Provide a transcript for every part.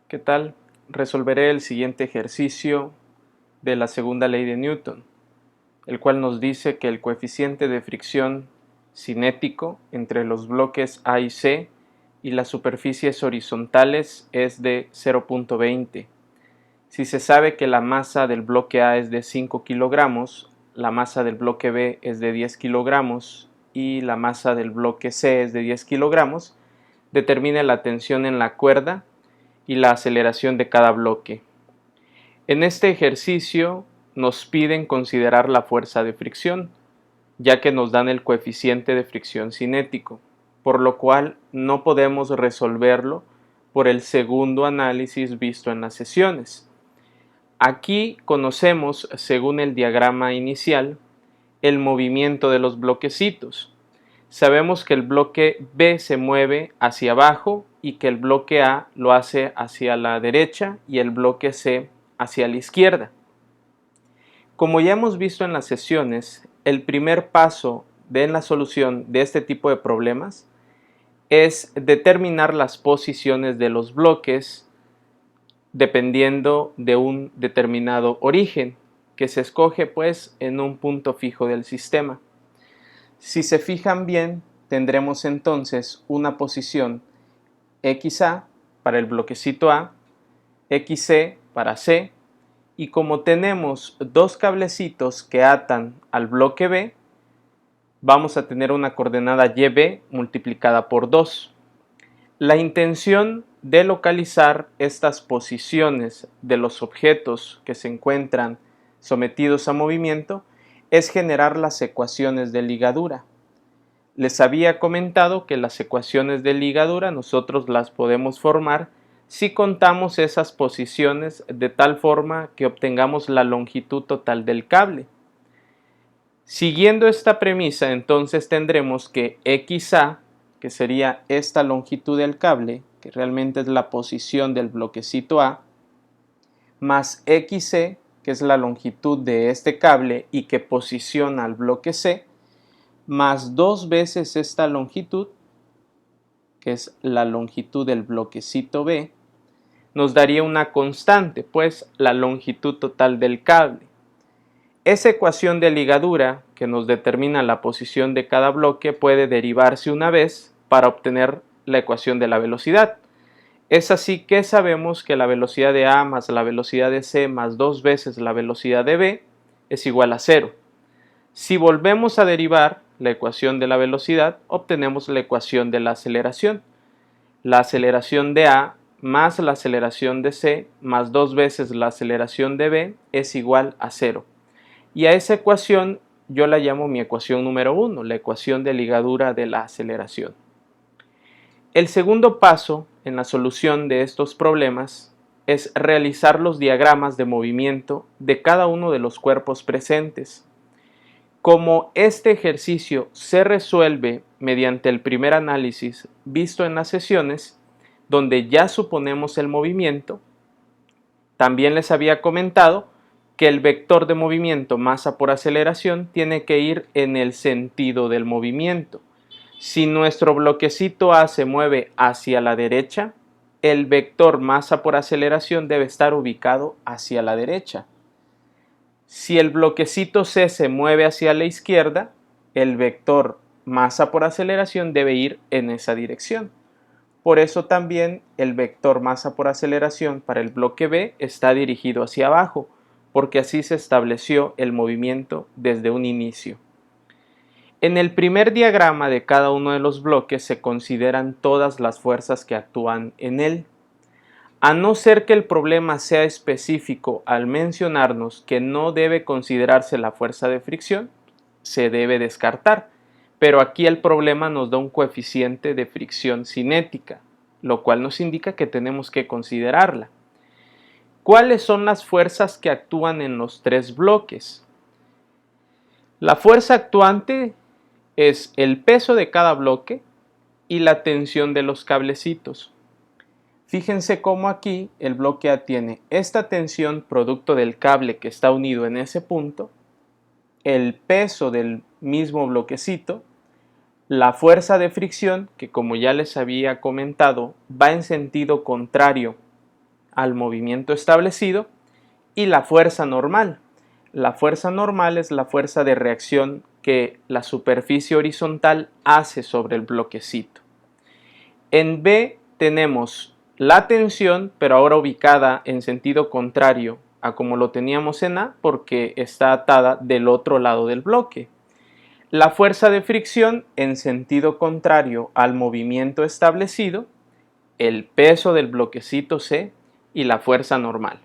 ¿Qué tal? Resolveré el siguiente ejercicio de la segunda ley de Newton, el cual nos dice que el coeficiente de fricción cinético entre los bloques A y C y las superficies horizontales es de 0.20. Si se sabe que la masa del bloque A es de 5 kilogramos, la masa del bloque B es de 10 kilogramos y la masa del bloque C es de 10 kilogramos, determine la tensión en la cuerda y la aceleración de cada bloque. En este ejercicio nos piden considerar la fuerza de fricción, ya que nos dan el coeficiente de fricción cinético, por lo cual no podemos resolverlo por el segundo análisis visto en las sesiones. Aquí conocemos, según el diagrama inicial, el movimiento de los bloquecitos. Sabemos que el bloque B se mueve hacia abajo y que el bloque A lo hace hacia la derecha y el bloque C hacia la izquierda. Como ya hemos visto en las sesiones, el primer paso en la solución de este tipo de problemas es determinar las posiciones de los bloques dependiendo de un determinado origen que se escoge pues en un punto fijo del sistema. Si se fijan bien, tendremos entonces una posición XA para el bloquecito A, XC para C, y como tenemos dos cablecitos que atan al bloque B, vamos a tener una coordenada YB multiplicada por 2. La intención de localizar estas posiciones de los objetos que se encuentran sometidos a movimiento es generar las ecuaciones de ligadura. Les había comentado que las ecuaciones de ligadura nosotros las podemos formar si contamos esas posiciones de tal forma que obtengamos la longitud total del cable. Siguiendo esta premisa, entonces tendremos que XA, que sería esta longitud del cable, que realmente es la posición del bloquecito A, más XC, que es la longitud de este cable y que posiciona al bloque C, más dos veces esta longitud, que es la longitud del bloquecito B, nos daría una constante, pues la longitud total del cable. Esa ecuación de ligadura que nos determina la posición de cada bloque puede derivarse una vez para obtener la ecuación de la velocidad. Es así que sabemos que la velocidad de A más la velocidad de C más dos veces la velocidad de B es igual a 0. Si volvemos a derivar la ecuación de la velocidad, obtenemos la ecuación de la aceleración. La aceleración de A más la aceleración de C más dos veces la aceleración de B es igual a 0. Y a esa ecuación yo la llamo mi ecuación número 1, la ecuación de ligadura de la aceleración. El segundo paso en la solución de estos problemas es realizar los diagramas de movimiento de cada uno de los cuerpos presentes. Como este ejercicio se resuelve mediante el primer análisis visto en las sesiones, donde ya suponemos el movimiento, también les había comentado que el vector de movimiento masa por aceleración tiene que ir en el sentido del movimiento. Si nuestro bloquecito A se mueve hacia la derecha, el vector masa por aceleración debe estar ubicado hacia la derecha. Si el bloquecito C se mueve hacia la izquierda, el vector masa por aceleración debe ir en esa dirección. Por eso también el vector masa por aceleración para el bloque B está dirigido hacia abajo, porque así se estableció el movimiento desde un inicio. En el primer diagrama de cada uno de los bloques se consideran todas las fuerzas que actúan en él. A no ser que el problema sea específico al mencionarnos que no debe considerarse la fuerza de fricción, se debe descartar. Pero aquí el problema nos da un coeficiente de fricción cinética, lo cual nos indica que tenemos que considerarla. ¿Cuáles son las fuerzas que actúan en los tres bloques? La fuerza actuante es el peso de cada bloque y la tensión de los cablecitos. Fíjense cómo aquí el bloque A tiene esta tensión producto del cable que está unido en ese punto, el peso del mismo bloquecito, la fuerza de fricción que como ya les había comentado va en sentido contrario al movimiento establecido, y la fuerza normal. La fuerza normal es la fuerza de reacción que la superficie horizontal hace sobre el bloquecito. En B tenemos la tensión, pero ahora ubicada en sentido contrario a como lo teníamos en A, porque está atada del otro lado del bloque. La fuerza de fricción en sentido contrario al movimiento establecido, el peso del bloquecito C y la fuerza normal.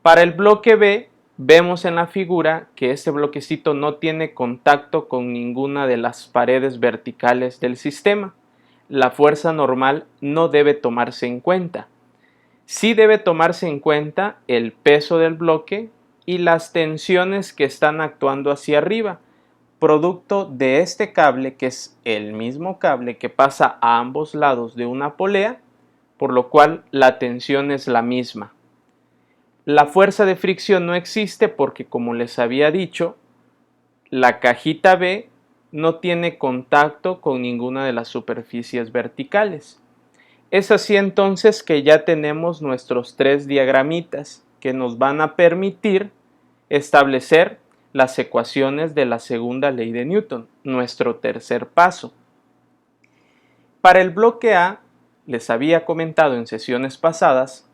Para el bloque B, vemos en la figura que este bloquecito no tiene contacto con ninguna de las paredes verticales del sistema. La fuerza normal no debe tomarse en cuenta. Sí debe tomarse en cuenta el peso del bloque y las tensiones que están actuando hacia arriba, producto de este cable, que es el mismo cable que pasa a ambos lados de una polea, por lo cual la tensión es la misma. La fuerza de fricción no existe porque, como les había dicho, la cajita B no tiene contacto con ninguna de las superficies verticales. Es así entonces que ya tenemos nuestros tres diagramitas que nos van a permitir establecer las ecuaciones de la segunda ley de Newton, nuestro tercer paso. Para el bloque A, les había comentado en sesiones pasadas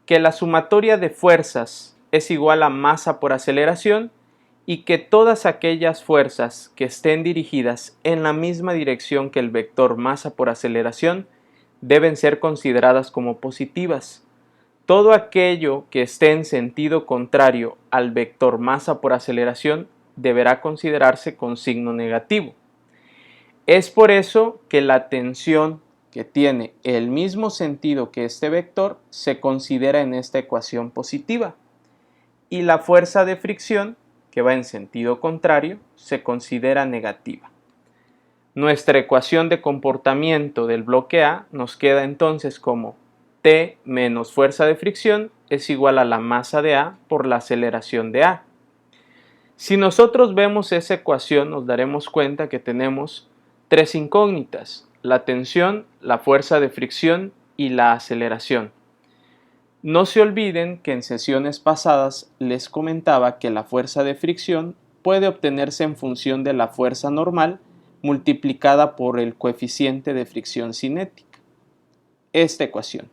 que la sumatoria de fuerzas es igual a masa por aceleración y que todas aquellas fuerzas que estén dirigidas en la misma dirección que el vector masa por aceleración deben ser consideradas como positivas. Todo aquello que esté en sentido contrario al vector masa por aceleración deberá considerarse con signo negativo. Es por eso que la tensión que tiene el mismo sentido que este vector se considera en esta ecuación positiva, y la fuerza de fricción, que va en sentido contrario, se considera negativa. Nuestra ecuación de comportamiento del bloque A nos queda entonces como T menos fuerza de fricción es igual a la masa de A por la aceleración de A. Si nosotros vemos esa ecuación, nos daremos cuenta que tenemos tres incógnitas: la tensión, la fuerza de fricción y la aceleración. No se olviden que en sesiones pasadas les comentaba que la fuerza de fricción puede obtenerse en función de la fuerza normal multiplicada por el coeficiente de fricción cinética. Esta ecuación.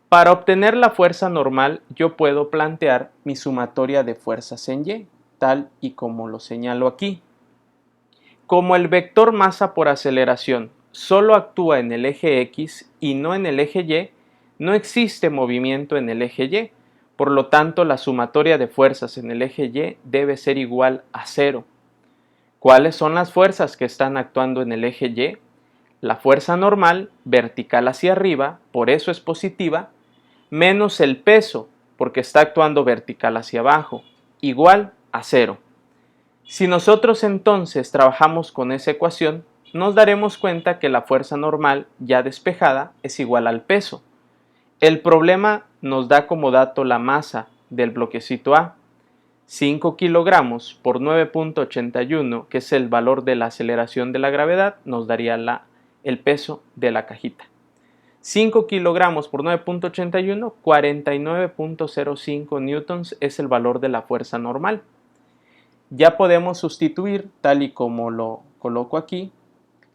Para obtener la fuerza normal, yo puedo plantear mi sumatoria de fuerzas en Y, tal y como lo señalo aquí. Como el vector masa por aceleración solo actúa en el eje X y no en el eje Y, no existe movimiento en el eje Y, por lo tanto la sumatoria de fuerzas en el eje Y debe ser igual a 0. ¿Cuáles son las fuerzas que están actuando en el eje Y? La fuerza normal, vertical hacia arriba, por eso es positiva, menos el peso, porque está actuando vertical hacia abajo, igual a 0. Si nosotros entonces trabajamos con esa ecuación, nos daremos cuenta que la fuerza normal ya despejada es igual al peso. El problema nos da como dato la masa del bloquecito A. 5 kilogramos por 9.81, que es el valor de la aceleración de la gravedad, nos daría el peso de la cajita. 5 kilogramos por 9.81, 49.05 newtons es el valor de la fuerza normal. Ya podemos sustituir, tal y como lo coloco aquí,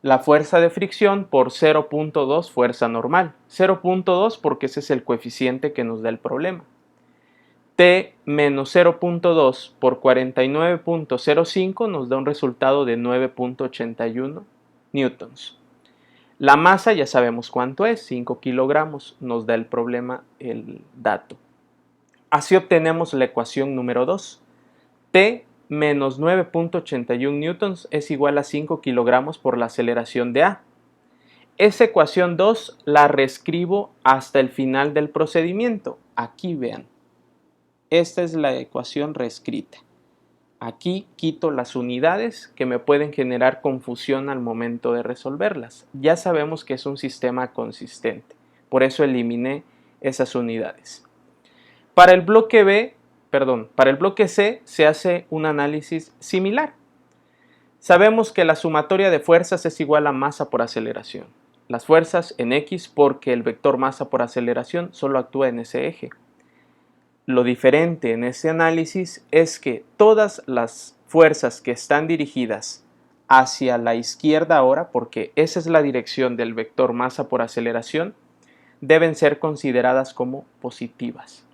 la fuerza de fricción por 0.2 fuerza normal. 0.2 porque ese es el coeficiente que nos da el problema. T menos 0.2 por 49.05 nos da un resultado de 9.81 newtons. La masa ya sabemos cuánto es, 5 kilogramos, nos da el problema el dato. Así obtenemos la ecuación número 2. T menos 9.81 newtons es igual a 5 kilogramos por la aceleración de A. Esa ecuación 2 la reescribo hasta el final del procedimiento. Aquí vean. Esta es la ecuación reescrita. Aquí quito las unidades que me pueden generar confusión al momento de resolverlas. Ya sabemos que es un sistema consistente, por eso eliminé esas unidades. Para el bloque C se hace un análisis similar. Sabemos que la sumatoria de fuerzas es igual a masa por aceleración. las fuerzas en X porque el vector masa por aceleración solo actúa en ese eje. Lo diferente en este análisis es que todas las fuerzas que están dirigidas hacia la izquierda ahora, porque esa es la dirección del vector masa por aceleración, deben ser consideradas como positivas.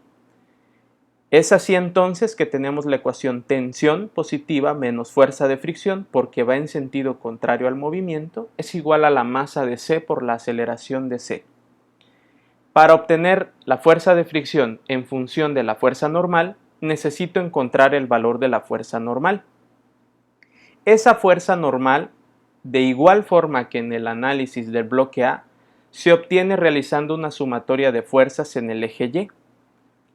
Es así entonces que tenemos la ecuación tensión positiva menos fuerza de fricción, porque va en sentido contrario al movimiento, es igual a la masa de C por la aceleración de C. Para obtener la fuerza de fricción en función de la fuerza normal, necesito encontrar el valor de la fuerza normal. Esa fuerza normal, de igual forma que en el análisis del bloque A, se obtiene realizando una sumatoria de fuerzas en el eje Y.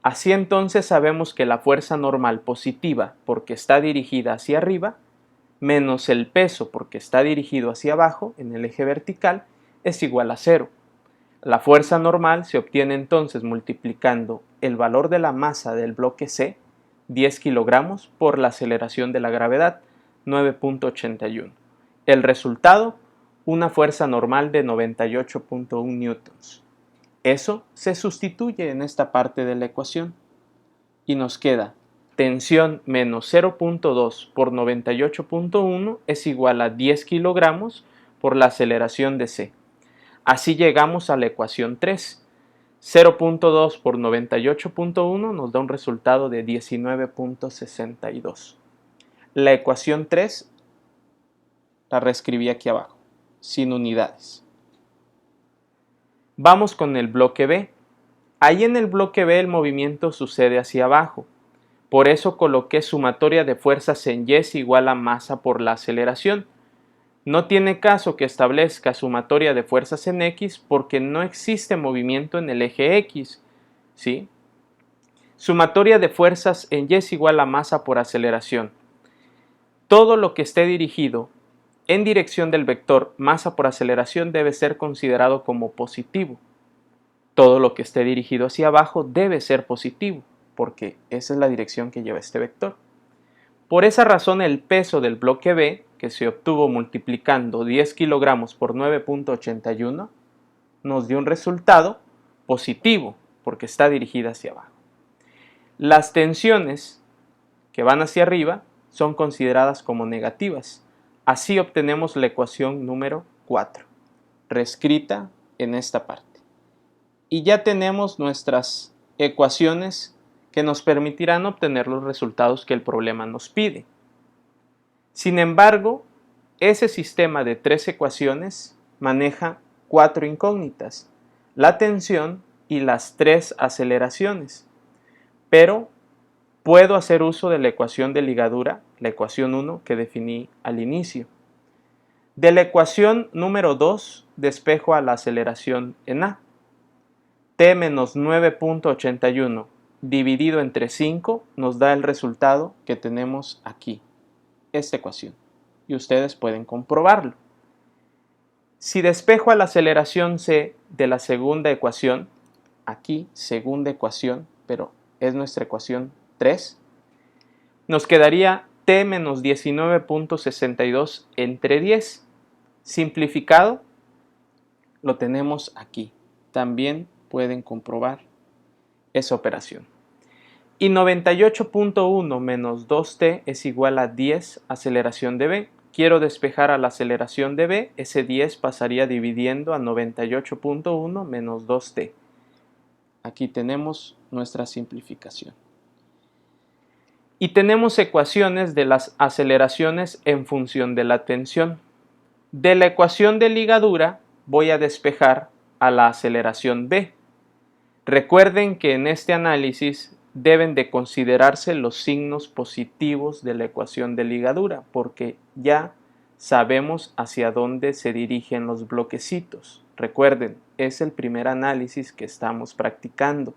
Así entonces sabemos que la fuerza normal positiva, porque está dirigida hacia arriba, menos el peso, porque está dirigido hacia abajo, en el eje vertical, es igual a 0. La fuerza normal se obtiene entonces multiplicando el valor de la masa del bloque C, 10 kilogramos, por la aceleración de la gravedad, 9.81. El resultado, una fuerza normal de 98.1 newtons. Eso se sustituye en esta parte de la ecuación y nos queda tensión menos 0.2 por 98.1 es igual a 10 kilogramos por la aceleración de C. Así llegamos a la ecuación 3. 0.2 por 98.1 nos da un resultado de 19.62. La ecuación 3 la reescribí aquí abajo, sin unidades. Vamos con el bloque B. Ahí en el bloque B el movimiento sucede hacia abajo. Por eso coloqué sumatoria de fuerzas en Y es igual a masa por la aceleración. No tiene caso que establezca sumatoria de fuerzas en X porque no existe movimiento en el eje X. ¿Sí? Sumatoria de fuerzas en Y es igual a masa por aceleración. Todo lo que esté dirigido en dirección del vector masa por aceleración debe ser considerado como positivo. Todo lo que esté dirigido hacia abajo debe ser positivo, porque esa es la dirección que lleva este vector. Por esa razón el peso del bloque B, que se obtuvo multiplicando 10 kilogramos por 9.81, nos dio un resultado positivo, porque está dirigida hacia abajo. Las tensiones que van hacia arriba son consideradas como negativas. Así obtenemos la ecuación número 4, reescrita en esta parte. Y ya tenemos nuestras ecuaciones que nos permitirán obtener los resultados que el problema nos pide. Sin embargo, ese sistema de 3 ecuaciones maneja 4 incógnitas, la tensión y las 3 aceleraciones. Pero puedo hacer uso de la ecuación de ligadura, la ecuación 1 que definí al inicio. De la ecuación número 2 despejo a la aceleración en A. T menos 9.81 dividido entre 5 nos da el resultado que tenemos aquí, esta ecuación. Y ustedes pueden comprobarlo. Si despejo a la aceleración C de la segunda ecuación, aquí segunda ecuación, pero es nuestra ecuación 3, nos quedaría T menos 19.62 entre 10. Simplificado, lo tenemos aquí. También pueden comprobar esa operación. Y 98.1 menos 2t es igual a 10 aceleración de b. Quiero despejar a la aceleración de b, ese 10 pasaría dividiendo a 98.1 menos 2t. Aquí tenemos nuestra simplificación. Y tenemos ecuaciones de las aceleraciones en función de la tensión. De la ecuación de ligadura voy a despejar a la aceleración b. Recuerden que en este análisis deben de considerarse los signos positivos de la ecuación de ligadura, porque ya sabemos hacia dónde se dirigen los bloquecitos. Recuerden, es el primer análisis que estamos practicando.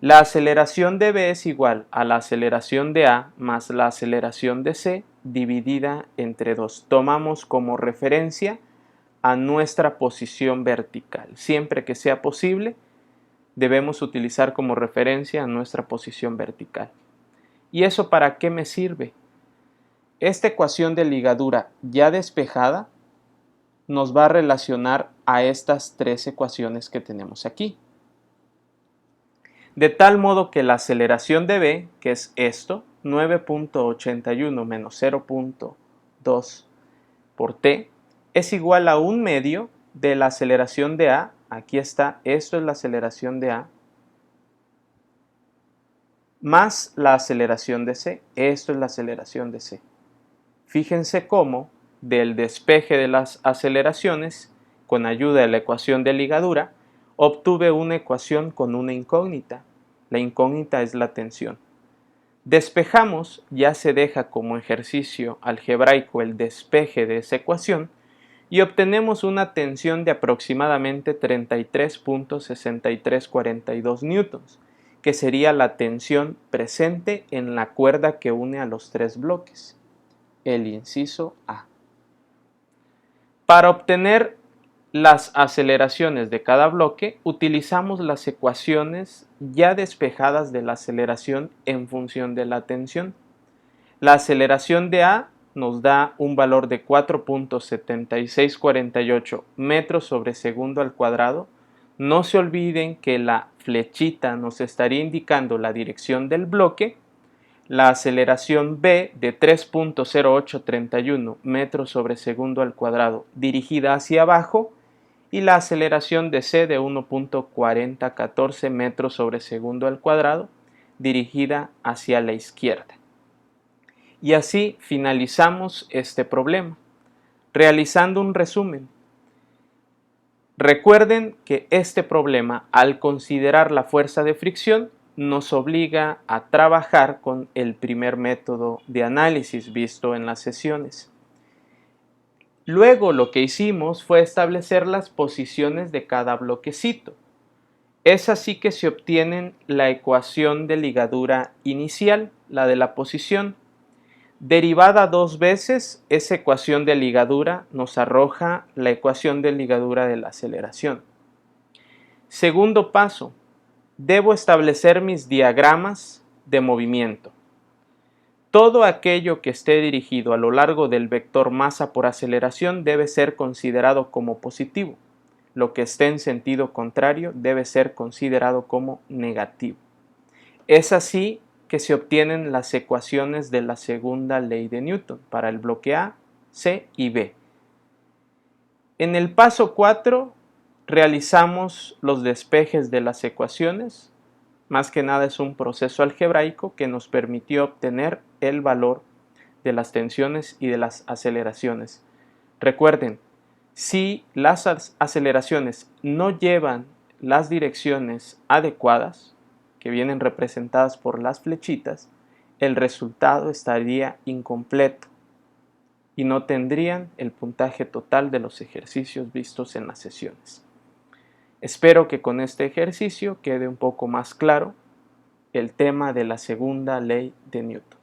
La aceleración de B es igual a la aceleración de A más la aceleración de C dividida entre 2. Tomamos como referencia a nuestra posición vertical. Siempre que sea posible, debemos utilizar como referencia a nuestra posición vertical. ¿Y eso para qué me sirve? Esta ecuación de ligadura ya despejada nos va a relacionar a estas tres ecuaciones que tenemos aquí. De tal modo que la aceleración de B, que es esto, 9.81 menos 0.2 por t, es igual a 1/2 de la aceleración de A, aquí está, esto es la aceleración de A, más la aceleración de C, esto es la aceleración de C. Fíjense cómo del despeje de las aceleraciones, con ayuda de la ecuación de ligadura, obtuve una ecuación con una incógnita. La incógnita es la tensión. Despejamos, ya se deja como ejercicio algebraico el despeje de esa ecuación y obtenemos una tensión de aproximadamente 33.6342 newtons, que sería la tensión presente en la cuerda que une a los tres bloques, el inciso A. Para obtener las aceleraciones de cada bloque, utilizamos las ecuaciones ya despejadas de la aceleración en función de la tensión. La aceleración de A nos da un valor de 4.7648 metros sobre segundo al cuadrado. No se olviden que la flechita nos estaría indicando la dirección del bloque. La aceleración B de 3.0831 metros sobre segundo al cuadrado dirigida hacia abajo y la aceleración de C de 1.4014 metros sobre segundo al cuadrado dirigida hacia la izquierda. Y así finalizamos este problema, realizando un resumen. Recuerden que este problema, al considerar la fuerza de fricción, nos obliga a trabajar con el primer método de análisis visto en las sesiones. Luego lo que hicimos fue establecer las posiciones de cada bloquecito. Es así que se obtiene la ecuación de ligadura inicial, la de la posición. Derivada dos veces, esa ecuación de ligadura nos arroja la ecuación de ligadura de la aceleración. Segundo paso, debo establecer mis diagramas de movimiento. Todo aquello que esté dirigido a lo largo del vector masa por aceleración debe ser considerado como positivo. Lo que esté en sentido contrario debe ser considerado como negativo. Es así que se obtienen las ecuaciones de la segunda ley de Newton para el bloque A, C y B. En el paso 4 realizamos los despejes de las ecuaciones. Más que nada es un proceso algebraico que nos permitió obtener el valor de las tensiones y de las aceleraciones. Recuerden, si las aceleraciones no llevan las direcciones adecuadas, que vienen representadas por las flechitas, el resultado estaría incompleto y no tendrían el puntaje total de los ejercicios vistos en las sesiones. Espero que con este ejercicio quede un poco más claro el tema de la segunda ley de Newton.